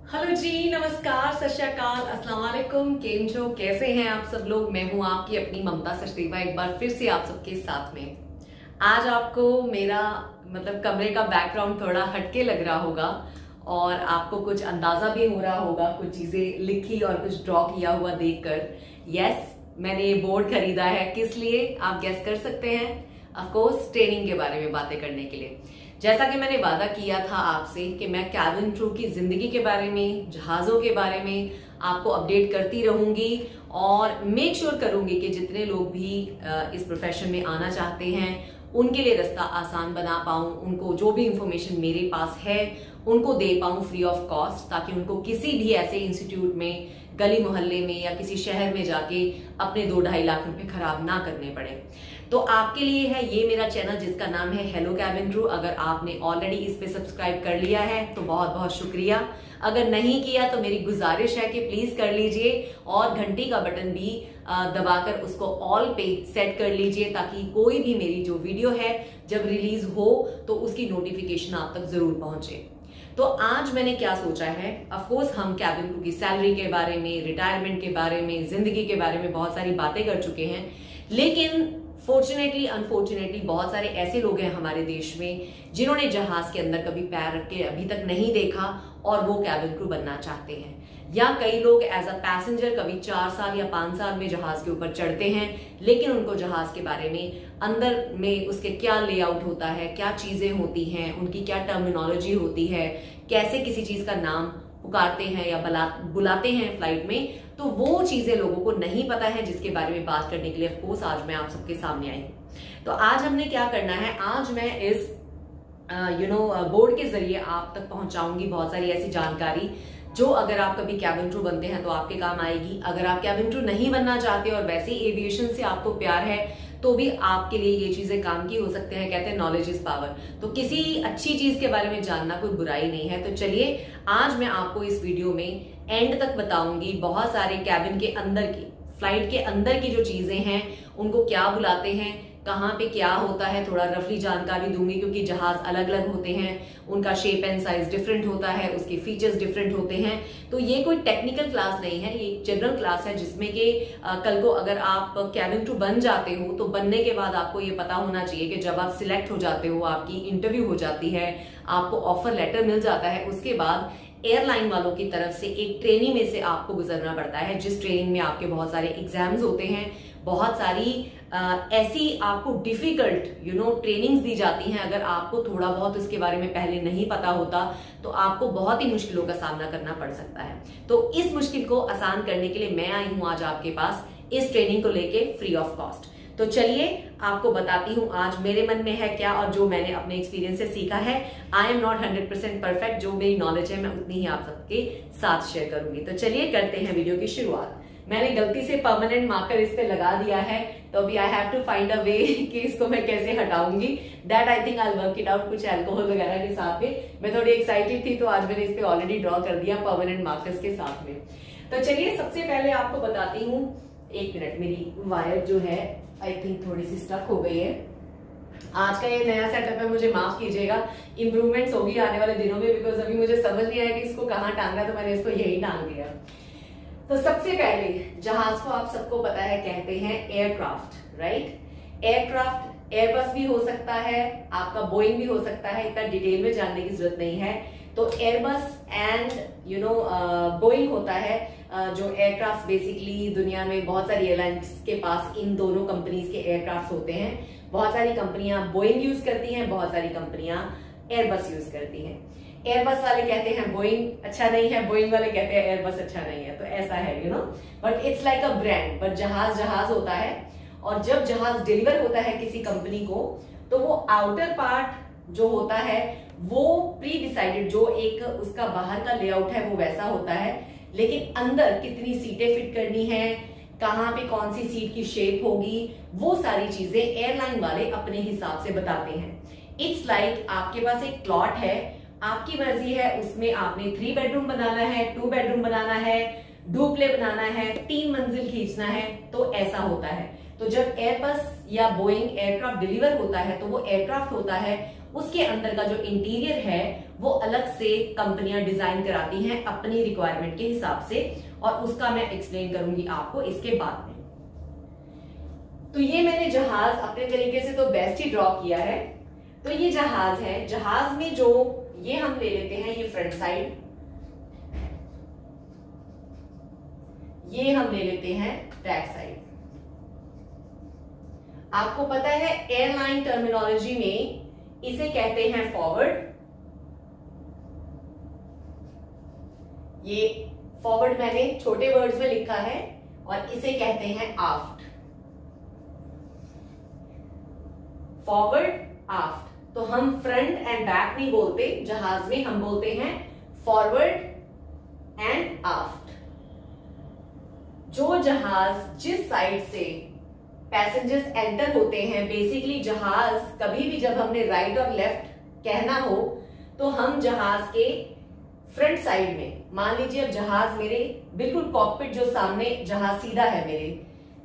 Hello जी, नमस्कार, सत श्री अकाल, अस्सलाम वालेकुम। केम छो, कैसे हैं आप सब लोग। मैं हूं आपकी अपनी ममता सचदेवा, एक बार फिर से आप सबके साथ में। आज आपको मेरा कमरे का बैकग्राउंड थोड़ा हटके लग रहा होगा और आपको कुछ अंदाजा भी हो रहा होगा कुछ चीजें लिखी और कुछ ड्रॉ किया हुआ देखकर। यस, मैंने ये बोर्ड खरीदा है। किस लिए आप गेस कर सकते हैं? ऑफ कोर्स ट्रेनिंग के बारे में बातें करने के लिए। जैसा कि मैंने वादा किया था आपसे कि मैं कैबिन क्रू की जिंदगी के बारे में, जहाजों के बारे में आपको अपडेट करती रहूंगी और मेक श्योर करूंगी कि जितने लोग भी इस प्रोफेशन में आना चाहते हैं उनके लिए रास्ता आसान बना पाऊं, उनको जो भी इंफॉर्मेशन मेरे पास है उनको दे पाऊं फ्री ऑफ कॉस्ट, ताकि उनको किसी भी ऐसे इंस्टीट्यूट में, गली मोहल्ले में या किसी शहर में जाके अपने 2-2.5 लाख रुपए खराब ना करने पड़े। तो आपके लिए है ये मेरा चैनल जिसका नाम है हेलो कैबिन क्रू। अगर आपने ऑलरेडी इस पे सब्सक्राइब कर लिया है तो बहुत बहुत शुक्रिया। अगर नहीं किया तो मेरी गुजारिश है कि प्लीज कर लीजिए और घंटी का बटन भी दबाकर उसको ऑल पे सेट कर लीजिए, ताकि कोई भी मेरी जो वीडियो है जब रिलीज हो तो उसकी नोटिफिकेशन आप तक जरूर पहुंचे। तो आज मैंने क्या सोचा है, ऑफकोर्स हम कैबिन क्रू की सैलरी के बारे में, रिटायरमेंट के बारे में, जिंदगी के बारे में बहुत सारी बातें कर चुके हैं, लेकिन फॉर्चुनेटली अनफॉर्चुनेटली बहुत सारे ऐसे लोग हैं हमारे देश में जिन्होंने जहाज के अंदर कभी पैर रख के अभी तक नहीं देखा और वो कैबिन क्रू बनना चाहते हैं। या कई लोग एज अ पैसेंजर कभी 4 साल या 5 साल में जहाज के ऊपर चढ़ते हैं, लेकिन उनको जहाज के बारे में, अंदर में उसके क्या लेआउट होता है, क्या चीजें होती हैं, उनकी क्या टर्मिनोलॉजी होती है, कैसे किसी चीज का नाम पुकारते हैं या बुलाते हैं फ्लाइट में, तो वो चीजें लोगों को नहीं पता है, जिसके बारे में बात करने के लिए ऑफकोर्स आज मैं आप सबके सामने आई हूं। तो आज हमने क्या करना है, आज मैं इस बोर्ड के जरिए आप तक पहुंचाऊंगी बहुत सारी ऐसी जानकारी जो अगर आप कभी कैबिन क्रू बनते हैं तो आपके काम आएगी। अगर आप कैबिन क्रू नहीं बनना चाहते और वैसे ही एविएशन से आपको प्यार है तो भी आपके लिए ये चीजें काम की हो सकते हैं। कहते हैं नॉलेज इज पावर, तो किसी अच्छी चीज के बारे में जानना कोई बुराई नहीं है। तो चलिए आज मैं आपको इस वीडियो में एंड तक बताऊंगी बहुत सारे कैबिन के अंदर की, फ्लाइट के अंदर की जो चीजें हैं उनको क्या बुलाते हैं, कहाँ पे क्या होता है, थोड़ा रफली जानकारी दूंगी, क्योंकि जहाज अलग अलग होते हैं, उनका शेप एंड साइज डिफरेंट होता है, उसके फीचर्स डिफरेंट होते हैं। तो ये कोई टेक्निकल क्लास नहीं है, ये जनरल क्लास है जिसमें कि कल को अगर आप कैबिन क्रू बन जाते हो तो बनने के बाद आपको ये पता होना चाहिए कि जब आप सिलेक्ट हो जाते हो, आपकी इंटरव्यू हो जाती है, आपको ऑफर लेटर मिल जाता है, उसके बाद एयरलाइन वालों की तरफ से एक ट्रेनिंग में से आपको गुजरना पड़ता है, जिस ट्रेनिंग में आपके बहुत सारे एग्जाम्स होते हैं, बहुत सारी ऐसी आपको डिफिकल्ट ट्रेनिंग्स दी जाती हैं। अगर आपको थोड़ा बहुत इसके बारे में पहले नहीं पता होता तो आपको बहुत ही मुश्किलों का सामना करना पड़ सकता है। तो इस मुश्किल को आसान करने के लिए मैं आई हूं आज आपके पास इस ट्रेनिंग को लेके फ्री ऑफ कॉस्ट। तो चलिए आपको बताती हूँ आज मेरे मन में है क्या और जो मैंने अपने एक्सपीरियंस से सीखा है। आई एम नॉट 100% परफेक्ट, जो मेरी नॉलेज है मैं उतनी ही आप सबके साथ शेयर करूंगी। तो चलिए करते हैं वीडियो की शुरुआत। मैंने गलती से परमानेंट मार्कर इस पे लगा दिया है, तो अभी I have to find a way कि इसको मैं कैसे हटाऊंगी। That I think I work it out कुछ अल्कोहल वगैरह के साथ में। मैं थोड़ी एक्साइटेड थी तो आज मैंने इस पे ऑलरेडी ड्रॉ कर दिया परमानेंट मार्कर्स के साथ में। तो चलिए सबसे पहले आपको बताती हूँ, एक मिनट, मेरी वायर जो है आई थिंक थोड़ी सी स्टक हो गई है। आज का ये नया सेटअप है, मुझे माफ कीजिएगा, इंप्रूवमेंट्स होगी आने वाले दिनों में, बिकॉज अभी मुझे समझ नहीं आया कि इसको कहाँ टांगना, तो मैंने इसको यही टांग दिया। तो सबसे पहले जहाज को आप सबको पता है कहते हैं एयरक्राफ्ट, राइट। एयरक्राफ्ट एयरबस भी हो सकता है, आपका बोइंग भी हो सकता है, इतना डिटेल में जानने की जरूरत नहीं है। तो एयरबस एंड बोइंग होता है जो एयरक्राफ्ट बेसिकली दुनिया में बहुत सारी एयरलाइंस के पास इन दोनों कंपनीज के एयरक्राफ्ट होते हैं। बहुत सारी कंपनियां बोइंग यूज करती हैं, बहुत सारी कंपनियां एयरबस यूज करती हैं। एयरबस वाले कहते हैं बोइंग अच्छा नहीं है, बोइंग वाले कहते हैं एयरबस अच्छा नहीं है, तो ऐसा है but it's like a brand. But जहाज जहाज होता है, और जब जहाज डिलीवर होता है किसी कंपनी को तो वो आउटर पार्ट जो होता है वो प्री डिसाइडेड, जो एक उसका बाहर का लेआउट है वो वैसा होता है, लेकिन अंदर कितनी सीटें फिट करनी है, कहाँ पे कौन सी सीट की शेप होगी, वो सारी चीजें एयरलाइन वाले अपने हिसाब से बताते हैं। इट्स लाइक आपके पास एक प्लॉट है, आपकी मर्जी है, उसमें आपने 3 बेडरूम बनाना है, 2 बेडरूम बनाना है, डुप्ले बनाना है, 3 मंजिल खींचना है, तो ऐसा होता है। तो जब एयरबस या बोइंग एयरक्राफ्ट डिलीवर होता है तो वो एयरक्राफ्ट होता है उसके अंदर का जो इंटीरियर है वो अलग से कंपनियां डिजाइन कराती हैं अपनी रिक्वायरमेंट के हिसाब से, और उसका मैं एक्सप्लेन करूंगी आपको इसके बाद में। तो ये मैंने जहाज अपने तरीके से तो बेस्ट ही ड्रॉ किया है। तो ये जहाज है, जहाज में जो ये हम ले लेते हैं ये फ्रंट साइड, ये हम ले लेते हैं बैक साइड। आपको पता है एयरलाइन टर्मिनोलॉजी में इसे कहते हैं फॉरवर्ड, ये फॉरवर्ड मैंने छोटे वर्ड्स में लिखा है, और इसे कहते हैं आफ्ट। फॉरवर्ड आफ्ट। तो हम फ्रंट एंड बैक नहीं बोलते जहाज में, हम बोलते हैं फॉरवर्ड एंड आफ्ट। जो जहाज जिस साइड से पैसेंजर्स एंटर होते हैं, बेसिकली जहाज कभी भी जब हमने राइट और लेफ्ट कहना हो तो हम जहाज के फ्रंट साइड में, मान लीजिए अब जहाज मेरे बिल्कुल कॉकपिट जो सामने जहाज सीधा है मेरे,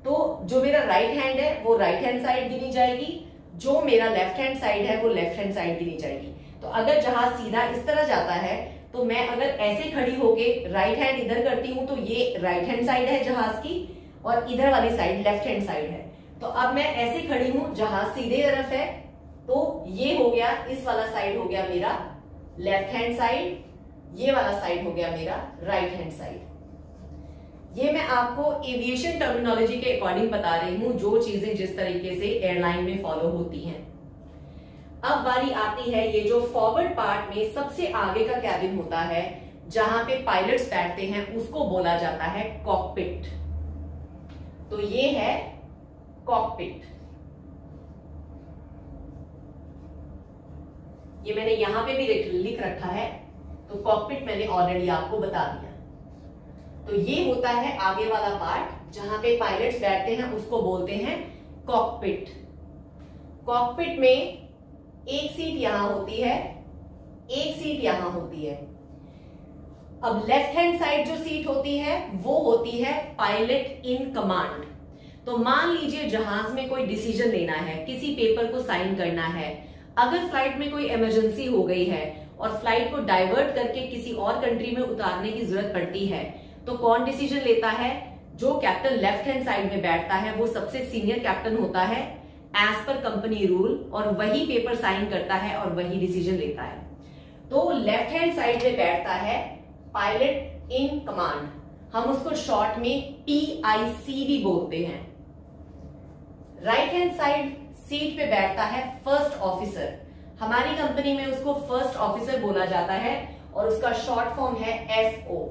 तो जो मेरा राइट हैंड है वो राइट हैंड साइड गिनी जाएगी, जो मेरा लेफ्ट हैंड साइड है वो लेफ्ट हैंड साइड गिनी जाएगी। तो अगर जहाज सीधा इस तरह जाता है तो मैं अगर ऐसे खड़ी होके राइट हैंड इधर करती हूं तो ये राइट हैंड साइड है जहाज की, और इधर वाली साइड लेफ्ट हैंड साइड है। तो अब मैं ऐसे खड़ी हूं, जहाज सीधे तरफ है, तो ये हो गया, इस वाला साइड हो गया मेरा लेफ्ट हैंड साइड, ये वाला साइड हो गया मेरा राइट हैंड साइड। ये मैं आपको एविएशन टर्मिनोलॉजी के अकॉर्डिंग बता रही हूं, जो चीजें जिस तरीके से एयरलाइन में फॉलो होती हैं। अब बारी आती है ये जो फॉरवर्ड पार्ट में सबसे आगे का कैबिन होता है, जहां पे पायलट्स बैठते हैं, उसको बोला जाता है कॉकपिट। तो ये है कॉकपिट। ये मैंने यहां पे भी लिख रखा है, तो कॉकपिट मैंने ऑलरेडी आपको बता दिया। तो ये होता है आगे वाला पार्ट जहां पे पायलट्स बैठते हैं, उसको बोलते हैं कॉकपिट। कॉकपिट में एक सीट यहां होती है, एक सीट यहां होती है। अब लेफ्ट हैंड साइड जो सीट होती है वो होती है पायलट इन कमांड। तो मान लीजिए जहाज में कोई डिसीजन लेना है, किसी पेपर को साइन करना है, अगर फ्लाइट में कोई इमरजेंसी हो गई है और फ्लाइट को डाइवर्ट करके किसी और कंट्री में उतारने की जरूरत पड़ती है, तो कौन डिसीजन लेता है? जो कैप्टन लेफ्ट हैंड साइड में बैठता है वो सबसे सीनियर कैप्टन होता है एज पर कंपनी रूल, और वही पेपर साइन करता है और वही डिसीजन लेता है। तो लेफ्ट हैंड साइड में बैठता है पायलट इन कमांड, हम उसको शॉर्ट में PIC भी बोलते हैं। राइट हैंड साइड सीट पे बैठता है फर्स्ट ऑफिसर, हमारी कंपनी में उसको फर्स्ट ऑफिसर बोला जाता है, और उसका शॉर्ट फॉर्म है FO।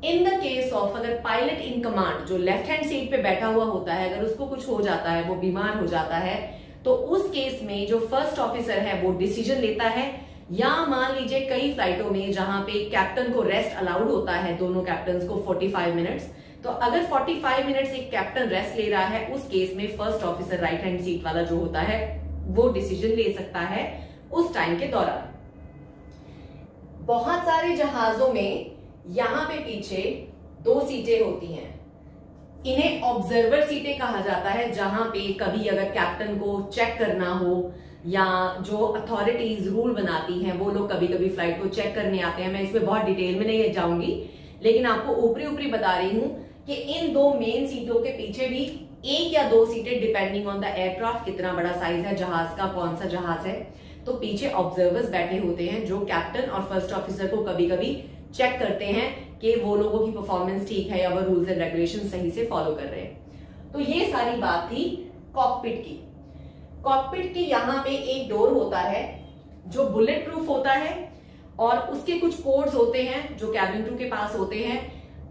In the case of अगर पायलट इन कमांड जो लेफ्ट हैंड सीट पे बैठा हुआ होता है, अगर उसको कुछ हो जाता है, वो बीमार हो जाता है, तो उस केस में जो फर्स्ट ऑफिसर है वो डिसीजन लेता है। या मान लीजिए कई फ्लाइटों में जहां पे कैप्टन को रेस्ट अलाउड होता है, दोनों कैप्टन को 45 मिनट्स, तो अगर 45 मिनट्स एक कैप्टन रेस्ट ले रहा है, उस केस में first officer right hand seat वाला जो होता है वो डिसीजन ले सकता है उस टाइम के दौरान। बहुत सारे जहाजों में यहां पे पीछे 2 सीटें होती हैं, इन्हें ऑब्जर्वर सीटें कहा जाता है, जहां पे कभी अगर कैप्टन को चेक करना हो या जो अथॉरिटीज रूल बनाती हैं वो लोग कभी कभी फ्लाइट को चेक करने आते हैं। मैं इसमें बहुत डिटेल में नहीं जाऊंगी, लेकिन आपको ऊपरी ऊपरी बता रही हूं कि इन 2 मेन सीटों के पीछे भी 1 या 2 सीटें, डिपेंडिंग ऑन द एयरक्राफ्ट, कितना बड़ा साइज है जहाज का, कौन सा जहाज है, तो पीछे ऑब्जर्वर्स बैठे होते हैं जो कैप्टन और फर्स्ट ऑफिसर को कभी कभी चेक करते हैं कि वो लोगों की परफॉर्मेंस ठीक है या वो रूल्स एंड रेगुलेशन सही से फॉलो कर रहे हैं। तो ये सारी बात थी कॉकपिट की। कॉकपिट के यहाँ पे एक डोर होता है जो बुलेट प्रूफ होता है, और उसके कुछ कोड्स होते हैं जो कैबिन क्रू के पास होते हैं।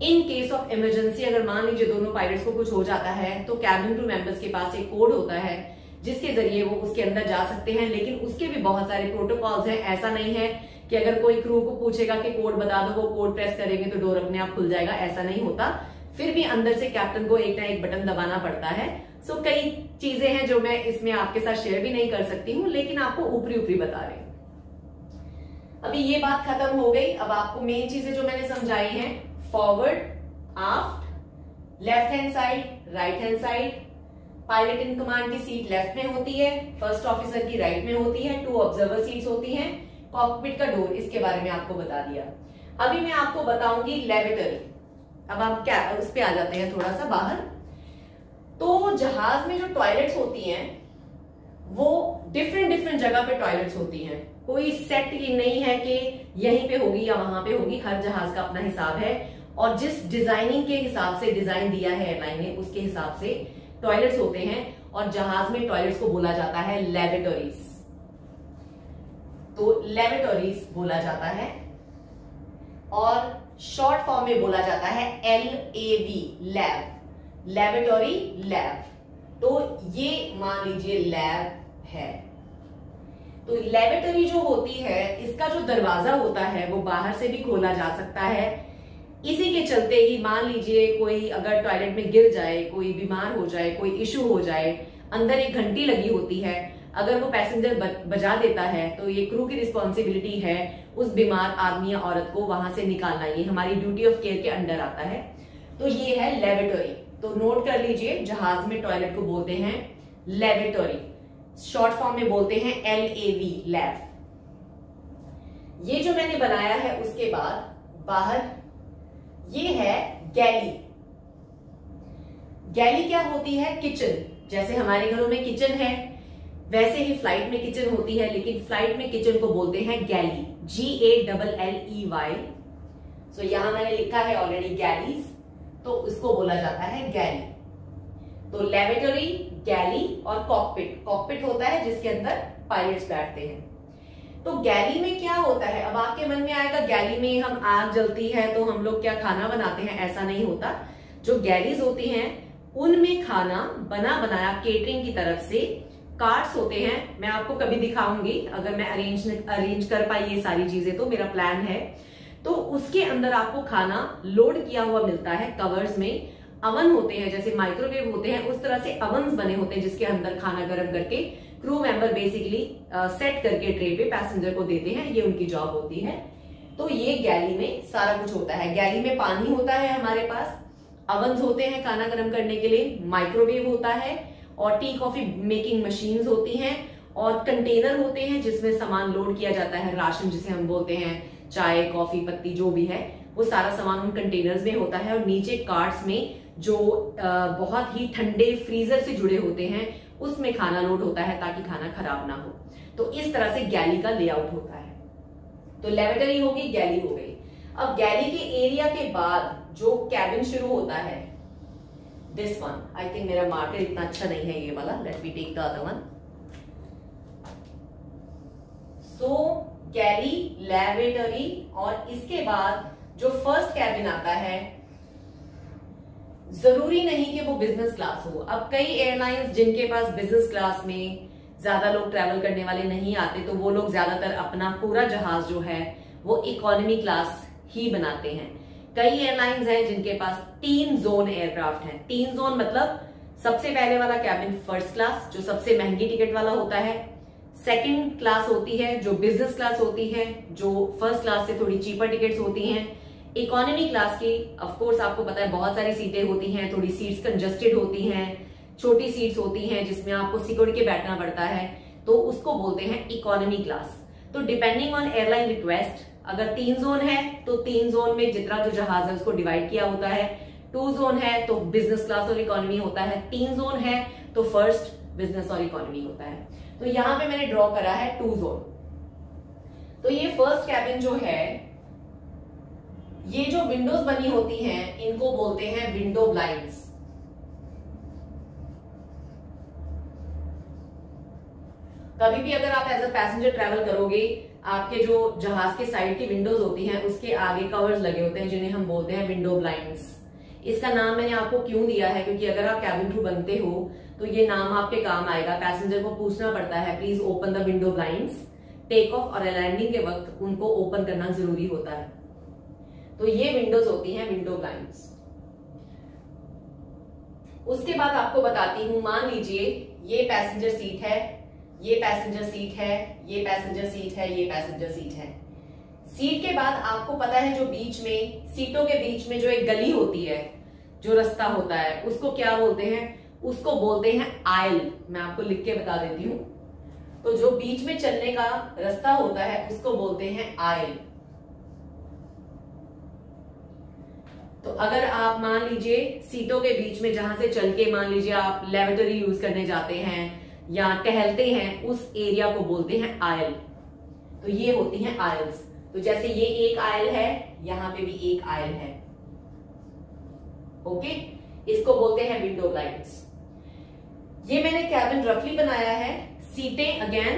इन केस ऑफ इमरजेंसी, अगर मान लीजिए दोनों पायलट्स को कुछ हो जाता है, तो कैबिन क्रू मेंबर्स के पास एक कोड होता है जिसके जरिए वो उसके अंदर जा सकते हैं। लेकिन उसके भी बहुत सारे प्रोटोकॉल्स हैं। ऐसा नहीं है कि अगर कोई क्रू को पूछेगा कि कोड बता दो, वो कोड प्रेस करेंगे तो डोर अपने आप खुल जाएगा, ऐसा नहीं होता। फिर भी अंदर से कैप्टन को एक ना एक बटन दबाना पड़ता है। सो कई चीजें हैं जो मैं इसमें आपके साथ शेयर भी नहीं कर सकती हूँ, लेकिन आपको ऊपरी ऊपरी बता रही हूँ। अभी ये बात खत्म हो गई। अब आपको मेन चीजें जो मैंने समझाई हैं, forward, aft, left hand side, right hand side, pilot in command की सीट लेफ्ट में होती है, फर्स्ट ऑफिसर की राइट में होती है, 2 ऑब्जर्वर सीट्स होती हैं, कॉकपिट का डोर, इसके बारे में आपको बता दिया। अभी मैं आपको बताऊंगी लेवेटरी। अब आप क्या उस पे आ जाते हैं थोड़ा सा बाहर। तो जहाज में जो टॉयलेट्स होती हैं वो डिफरेंट जगह पे टॉयलेट्स होती हैं, कोई सेट ये नहीं है कि यहीं पे होगी या वहां पे होगी, हर जहाज का अपना हिसाब है और जिस डिजाइनिंग के हिसाब से डिजाइन दिया है एयरलाइन ने उसके हिसाब से टॉयलेट्स होते हैं और जहाज में टॉयलेट्स को बोला जाता है लेवेटरीज। तो लेवेटरीज बोला जाता है और शॉर्ट फॉर्म में बोला जाता है LAV, लैब, लेवेटरी लैब। तो ये मान लीजिए लैब है। तो लेवेटरी जो होती है इसका जो दरवाजा होता है वो बाहर से भी खोला जा सकता है। इसी के चलते ही मान लीजिए कोई अगर टॉयलेट में गिर जाए, कोई बीमार हो जाए, कोई इश्यू हो जाए, अंदर एक घंटी लगी होती है, अगर वो पैसेंजर बजा देता है तो ये क्रू की रिस्पॉन्सिबिलिटी है उस बीमार आदमी या औरत को वहां से निकालना, ये हमारी ड्यूटी ऑफ केयर के अंडर आता है। तो ये है लेवेटरी। तो नोट कर लीजिए, जहाज में टॉयलेट को बोलते हैं लेवेटरी, शॉर्ट फॉर्म में बोलते हैं LAV, लैब। ये जो मैंने बनाया है उसके बाद बाहर ये है गैली। गैली क्या होती है? किचन। जैसे हमारे घरों में किचन है वैसे ही फ्लाइट में किचन होती है, लेकिन फ्लाइट में किचन को बोलते हैं गैली, GALLEY। सो यहां मैंने लिखा है ऑलरेडी गैलीज, तो इसको बोला जाता है गैली। तो लेवेटरी, गैली और कॉकपिट। कॉकपिट होता है जिसके अंदर पायलट्स बैठते हैं। तो गैली में क्या होता है? अब आपके मन में आएगा गैली में हम आग जलती है तो हम लोग क्या खाना बनाते हैं? ऐसा नहीं होता। जो गैलीज होती हैं उनमें खाना बना बनाया केटरिंग की तरफ से कार्ट्स होते हैं। मैं आपको कभी दिखाऊंगी अगर मैं अरेंज कर पाई ये सारी चीजें, तो मेरा प्लान है। तो उसके अंदर आपको खाना लोड किया हुआ मिलता है कवर्स में। अवन होते हैं जैसे माइक्रोवेव होते हैं, उस तरह से अवन्स बने होते हैं जिसके अंदर खाना गर्म करके क्रू मेंबर बेसिकली सेट करके ट्रे पे पैसेंजर को देते हैं, ये उनकी जॉब होती है। तो ये गैली में सारा कुछ होता है। गैली में पानी होता है हमारे पास, अवन्स होते हैं खाना गर्म करने के लिए, माइक्रोवेव होता है और टी कॉफी मेकिंग मशीन्स होती हैं और कंटेनर होते हैं जिसमें सामान लोड किया जाता है, राशन जिसे हम बोलते हैं, चाय कॉफी पत्ती जो भी है वो सारा सामान उन कंटेनर्स में होता है। और नीचे कार्ट्स में जो बहुत ही ठंडे फ्रीजर से जुड़े होते हैं उसमें खाना लोड होता है ताकि खाना खराब ना हो। तो इस तरह से गैली का लेआउट होता है। तो लेवेटरी होगी, गैली हो गई। अब गैली के एरिया के बाद जो कैबिन शुरू होता है, दिस वन, आई थिंक मेरा मार्कर इतना अच्छा नहीं है ये वाला, let me take the other one. So galley, lavatory और इसके बाद जो फर्स्ट कैबिन आता है, जरूरी नहीं कि वो बिजनेस क्लास हो। अब कई एयरलाइंस जिनके पास बिजनेस क्लास में ज्यादा लोग ट्रैवल करने वाले नहीं आते, तो वो लोग ज्यादातर अपना पूरा जहाज जो है वो इकोनॉमी क्लास ही बनाते हैं। कई एयरलाइंस हैं जिनके पास 3 जोन एयरक्राफ्ट हैं। 3 जोन मतलब सबसे पहले वाला कैबिन फर्स्ट क्लास जो सबसे महंगी टिकट वाला होता है, सेकंड क्लास होती है जो बिजनेस क्लास होती है जो फर्स्ट क्लास से थोड़ी चीपर टिकट्स होती हैं। इकोनॉमी क्लास की ऑफ कोर्स आपको पता है बहुत सारी सीटें होती हैं, थोड़ी सीट्स कंजस्टेड होती हैं, छोटी सीट्स होती हैं जिसमें आपको सिकुड़ के बैठना पड़ता है, तो उसको बोलते हैं इकोनॉमी क्लास। तो डिपेंडिंग ऑन एयरलाइन रिक्वेस्ट, अगर 3 जोन है तो 3 जोन में जितना जो जहाज है उसको डिवाइड किया होता है। 2 जोन है तो बिजनेस क्लास और इकोनॉमी होता है, 3 जोन है तो फर्स्ट, बिजनेस और इकोनॉमी होता है। तो यहां पे मैंने ड्रॉ करा है 2 जोन। तो ये फर्स्ट कैबिन जो है, ये जो विंडोज बनी होती हैं इनको बोलते हैं विंडो ब्लाइंड्स। कभी भी अगर आप एज अ पैसेंजर ट्रैवल करोगे, आपके जो जहाज के साइड की विंडोज होती हैं उसके आगे कवर्स लगे होते हैं जिन्हें हम बोलते हैं विंडो ब्लाइंड्स। इसका नाम मैंने आपको क्यों दिया है, क्योंकि अगर आप कैबिन क्रू बनते हो तो ये नाम आपके काम आएगा। पैसेंजर को पूछना पड़ता है please open the window blinds. Take off और लैंडिंग के वक्त उनको ओपन करना जरूरी होता है। तो ये विंडोज होती हैं विंडो ब्लाइंड्स। उसके बाद आपको बताती हूं, मान लीजिए ये पैसेंजर सीट है, ये पैसेंजर सीट है, ये पैसेंजर सीट है, ये पैसेंजर सीट है। सीट के बाद आपको पता है जो बीच में सीटों के बीच में जो एक गली होती है, जो रास्ता होता है, उसको क्या बोलते हैं? उसको बोलते हैं आयल। मैं आपको लिख के बता देती हूं। तो जो बीच में चलने का रास्ता होता है उसको बोलते हैं आयल। तो अगर आप मान लीजिए सीटों के बीच में जहां से चल के मान लीजिए आप लेबोरेटरी यूज करने जाते हैं या टहलते हैं, उस एरिया को बोलते हैं आयल। तो ये होती हैं आयल्स। तो जैसे ये एक आयल है, यहां पे भी एक आयल है। ओके, इसको बोलते हैं विंडो ब्लाइंड्स। ये मैंने कैबिन रफली बनाया है। सीटें अगेन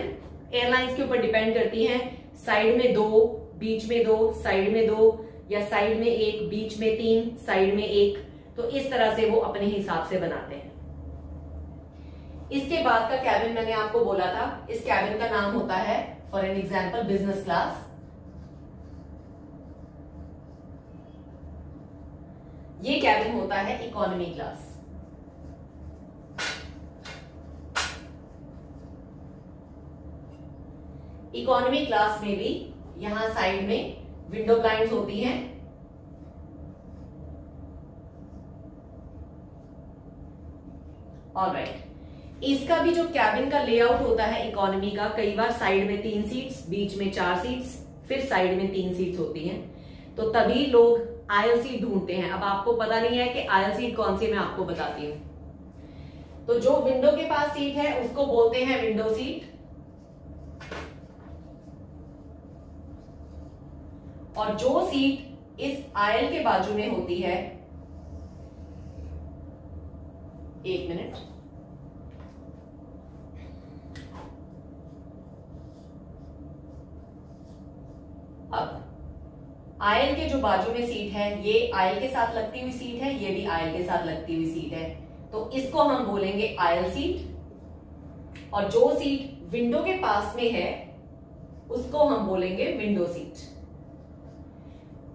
एयरलाइंस के ऊपर डिपेंड करती हैं। साइड में 2, बीच में 2, साइड में 2, या साइड में 1, बीच में 3, साइड में 1। तो इस तरह से वो अपने हिसाब से बनाते हैं। इसके बाद का कैबिन मैंने आपको बोला था, इस कैबिन का नाम होता है for an example business class. ये कैबिन होता है इकोनॉमी क्लास। इकोनॉमी क्लास में भी यहां साइड में विंडो ब्लाइंड्स होती हैं। ऑलराइट, इसका भी जो कैबिन का लेआउट होता है इकोनॉमी का, कई बार साइड में 3 सीट्स, बीच में 4 सीट्स, फिर साइड में 3 सीट्स होती हैं। तो तभी लोग आयल सीट ढूंढते हैं। अब आपको पता नहीं है कि आयल सीट कौन सी, मैं आपको बताती हूं। तो जो विंडो के पास सीट है उसको बोलते हैं विंडो सीट, और जो सीट इस आयल के बाजू में होती है, 1 मिनट, अब आयल के जो बाजू में सीट है, ये आयल के साथ लगती हुई सीट है, ये भी आयल के साथ लगती हुई सीट है। तो इसको हम बोलेंगे आयल सीट, और जो सीट विंडो के पास में है उसको हम बोलेंगे विंडो सीट।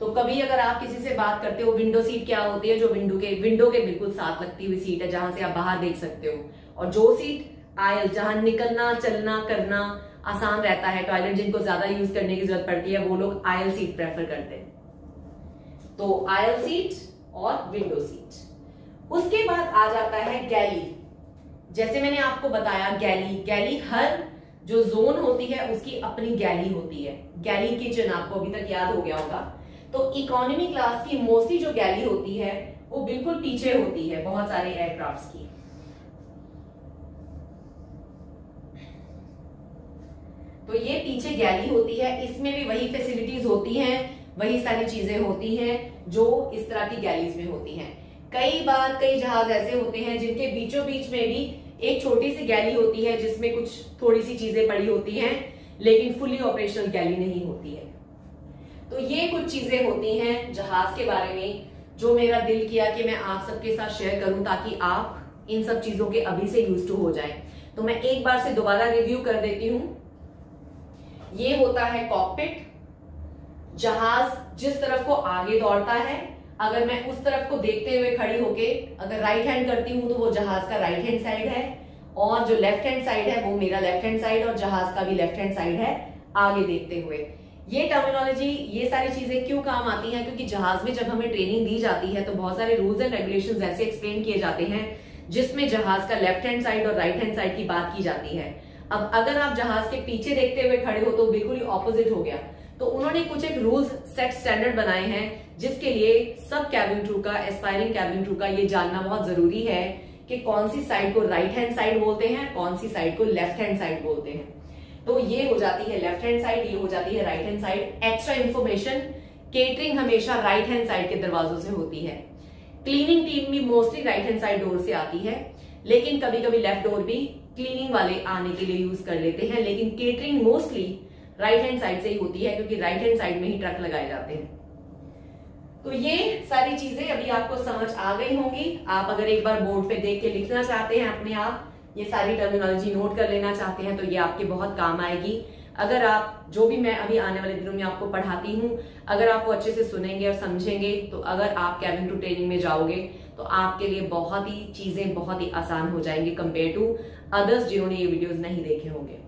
तो कभी अगर आप किसी से बात करते हो, विंडो सीट क्या होती है, जो विंडो के बिल्कुल साथ लगती हुई सीट है, जहां से आप बाहर देख सकते हो। और जो सीट आयल, जहां निकलना चलना करना आसान रहता है, टॉयलेट जिनको ज्यादा यूज करने की जरूरत पड़ती है, वो लोग आयल सीट प्रेफर करते हैं। तो आयल सीट और विंडो सीट। उसके बाद आ जाता है गैली। जैसे मैंने आपको बताया, गैली हर जो जोन होती है उसकी अपनी गैली होती है। गैली किचन आपको अभी तक याद हो गया होगा। तो इकोनॉमी क्लास की मोस्टली जो गैली होती है वो बिल्कुल पीछे होती है बहुत सारे एयरक्राफ्ट्स की। तो ये पीछे गैली होती है, इसमें भी वही फैसिलिटीज होती हैं, वही सारी चीजें होती हैं जो इस तरह की गैलीज में होती हैं। कई बार कई जहाज ऐसे होते हैं जिनके बीचों बीच में भी एक छोटी सी गैली होती है जिसमें कुछ थोड़ी सी चीजें पड़ी होती हैं, लेकिन फुली ऑपरेशनल गैली नहीं होती है। तो ये कुछ चीजें होती हैं जहाज के बारे में जो मेरा दिल किया कि मैं आप सबके साथ शेयर करूं, ताकि आप इन सब चीजों के अभी से यूज टू हो जाएं। तो मैं एक बार से दोबारा रिव्यू कर देती हूं। ये होता है कॉकपिट। जहाज जिस तरफ को आगे दौड़ता है, अगर मैं उस तरफ को देखते हुए खड़ी होके अगर राइट हैंड करती हूं तो वो जहाज का राइट हैंड साइड है, और जो लेफ्ट हैंड साइड है वो मेरा लेफ्ट हैंड साइड, और जहाज का भी लेफ्ट हैंड साइड है आगे देखते हुए। ये टर्मिनोलॉजी, ये सारी चीजें क्यों काम आती हैं? क्योंकि जहाज में जब हमें ट्रेनिंग दी जाती है तो बहुत सारे रूल्स एंड रेगुलेशंस ऐसे एक्सप्लेन किए जाते हैं जिसमें जहाज का लेफ्ट हैंड साइड और राइट हैंड साइड की बात की जाती है। अब अगर आप जहाज के पीछे देखते हुए खड़े हो तो बिल्कुल ही ऑपोजिट हो गया। तो उन्होंने कुछ एक रूल्स सेट स्टैंडर्ड बनाए हैं जिसके लिए सब कैबिन क्रू का, एस्पायरिंग कैबिन क्रू का ये जानना बहुत जरूरी है कि कौन सी साइड को राइट हैंड साइड बोलते हैं, कौन सी साइड को लेफ्ट हैंड साइड बोलते हैं। तो ये हो जाती है लेफ्ट हैंड साइड, ये हो जाती है right hand side. Extra information, catering हमेशा राइट हैंड साइड के दरवाजों से होती है। क्लीनिंग टीम भी mostly right hand side door से आती है, लेकिन कभी कभी लेफ्ट डोर भी क्लीनिंग वाले आने के लिए यूज कर लेते हैं, लेकिन catering mostly right hand side से ही होती है क्योंकि राइट हैंड साइड में ही ट्रक लगाए जाते हैं। तो ये सारी चीजें अभी आपको समझ आ गई होंगी। आप अगर एक बार बोर्ड पे देख के लिखना चाहते हैं अपने आप, ये सारी टर्मिनोलॉजी नोट कर लेना चाहते हैं, तो ये आपके बहुत काम आएगी। अगर आप जो भी मैं अभी आने वाले दिनों में आपको पढ़ाती हूँ, अगर आप वो अच्छे से सुनेंगे और समझेंगे, तो अगर आप कैबिन क्रू ट्रेनिंग में जाओगे तो आपके लिए बहुत ही चीजें बहुत ही आसान हो जाएंगी कंपेयर टू अदर्स जिन्होंने ये वीडियोस नहीं देखे होंगे।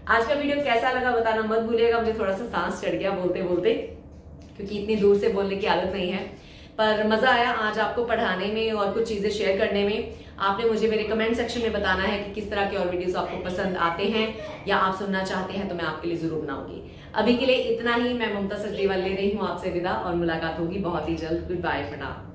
आज का वीडियो कैसा लगा बताना मत भूलिएगा। मुझे थोड़ा सा सांस चढ़ गया बोलते बोलते, क्योंकि इतनी दूर से बोलने की आदत नहीं है, पर मजा आया आज आपको पढ़ाने में और कुछ चीजें शेयर करने में। आपने मुझे मेरे कमेंट सेक्शन में बताना है कि किस तरह के और वीडियोस आपको पसंद आते हैं या आप सुनना चाहते हैं, तो मैं आपके लिए जरूर बनाऊंगी। अभी के लिए इतना ही। मैं ममता सचदेवा ले रही हूँ आपसे विदा और मुलाकात होगी बहुत ही जल्द। Goodbye for now.